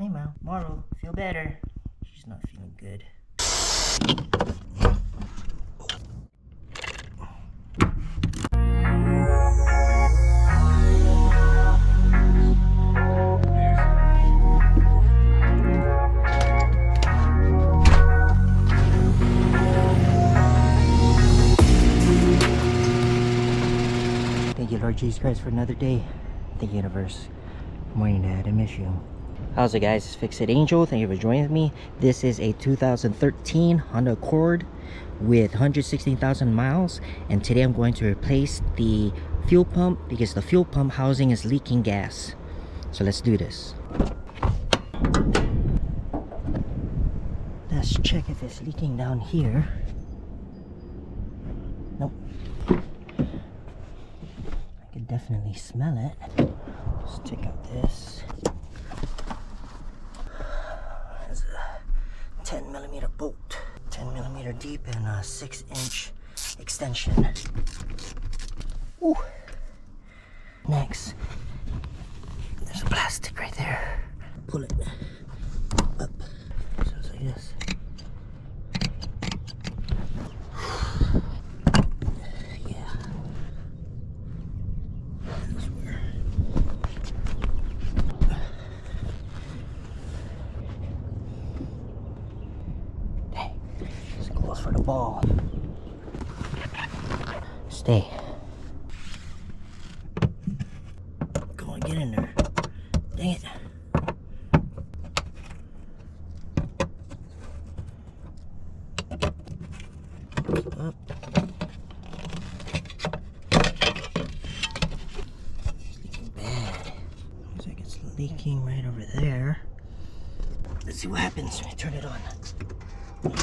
Hey, Marlo, feel better. She's not feeling good. Thank you, Lord Jesus Christ, for another day. Thank you, universe. Good morning, Dad. I miss you. How's it, guys? It's Fix It Angel. Thank you for joining me. This is a 2013 Honda Accord with 116,000 miles, and today I'm going to replace the fuel pump because the fuel pump housing is leaking gas. So let's do this. Let's check if it's leaking down here. Nope. I can definitely smell it. Let's take out this. There's a 10mm bolt, 10mm deep, and a 6-inch extension. Ooh. Next, there's a plastic right there. Pull it up. So it's like this. Yeah. That's where. Dang. This goes for the ball. Stay. Come on, get in there. Dang it. Up. It's leaking bad. Looks like it's leaking right over there. Let's see what happens when I turn it on. It's leaking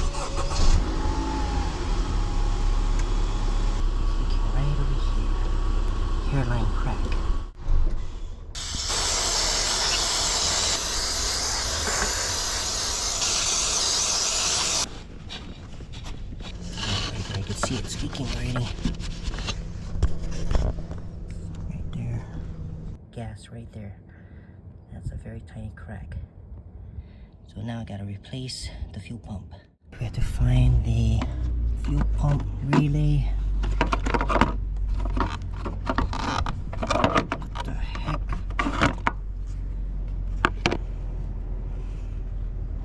right over here. Hairline crack. I can see it's leaking already. Right there. Gas right there. That's a very tiny crack. So now I gotta replace the fuel pump. We have to find the fuel pump relay. What the heck?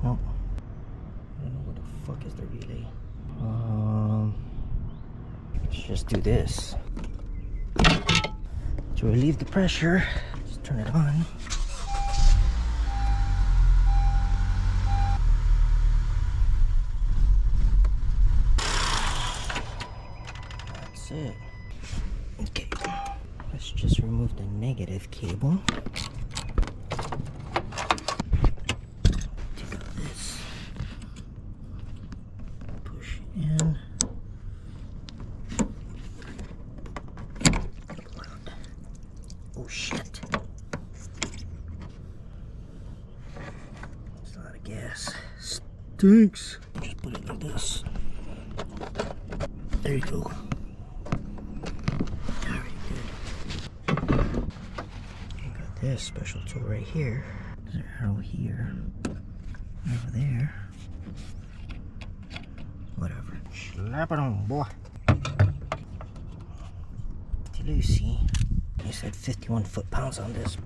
Nope. I don't know what the fuck is the relay. Let's just do this. To relieve the pressure, just turn it on. That's it. Okay, let's just remove the negative cable. Take out this. Push in. Oh shit. It's a lot of gas. Stinks. Just put it like this. There you go. Alright, good. Got this special tool right here. There's an arrow here. Over there. Whatever. Slap it on, boy. To Lucy. He said 51 foot-pounds on this.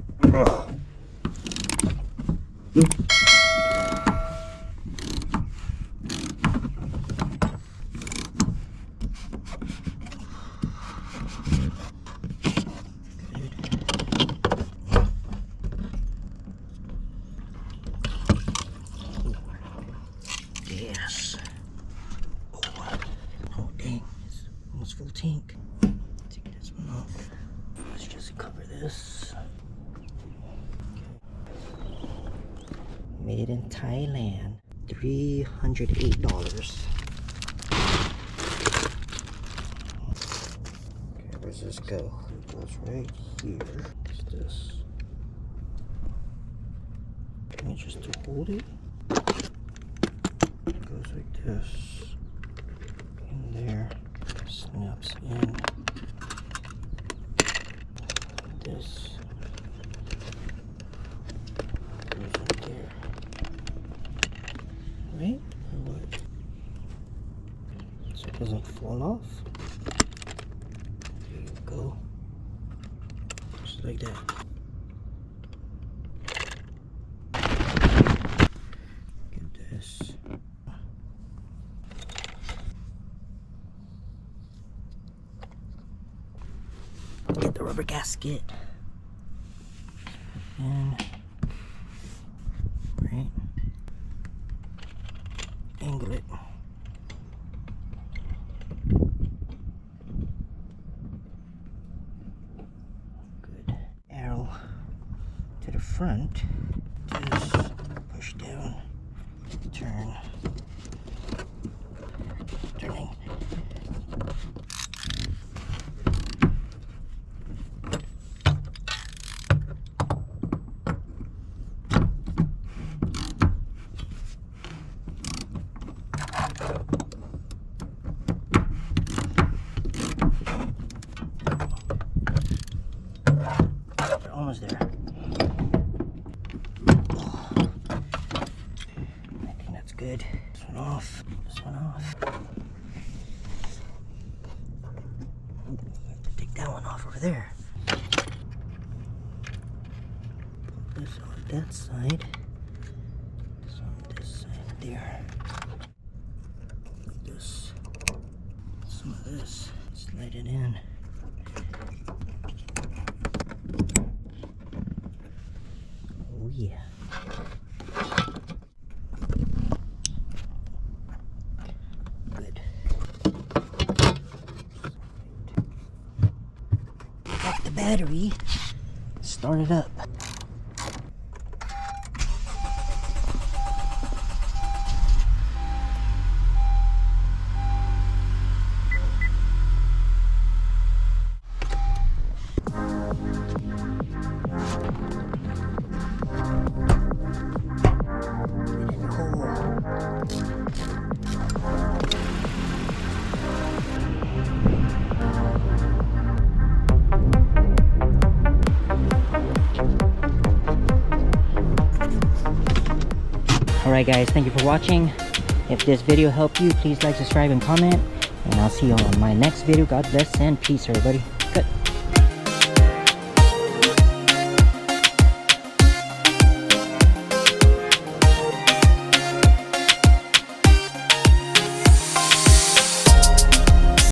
Yes. Oh dang, it's almost full tank. Take this one off. Let's just cover this. Made in Thailand. $308. Okay, where's this go? It goes right here. What's this? Can you just hold it? It goes like this. In there. Snaps in. This goes right there. doesn't fall off. There you go. Just like that. Get this. Get the rubber gasket. And right. Angle it. Good. Arrow to the front. Just push down. Turn. Turning. Almost there. I think that's good. This one off. This one off. Ooh, I have to take that one off over there. Put this on that side. This on this side there. Like this. Some of this. Slide it in. Oh yeah. Good. Got the battery. Start it up. Alright guys, thank you for watching. If this video helped you, please like, subscribe, and comment. And I'll see you on my next video. God bless and peace everybody.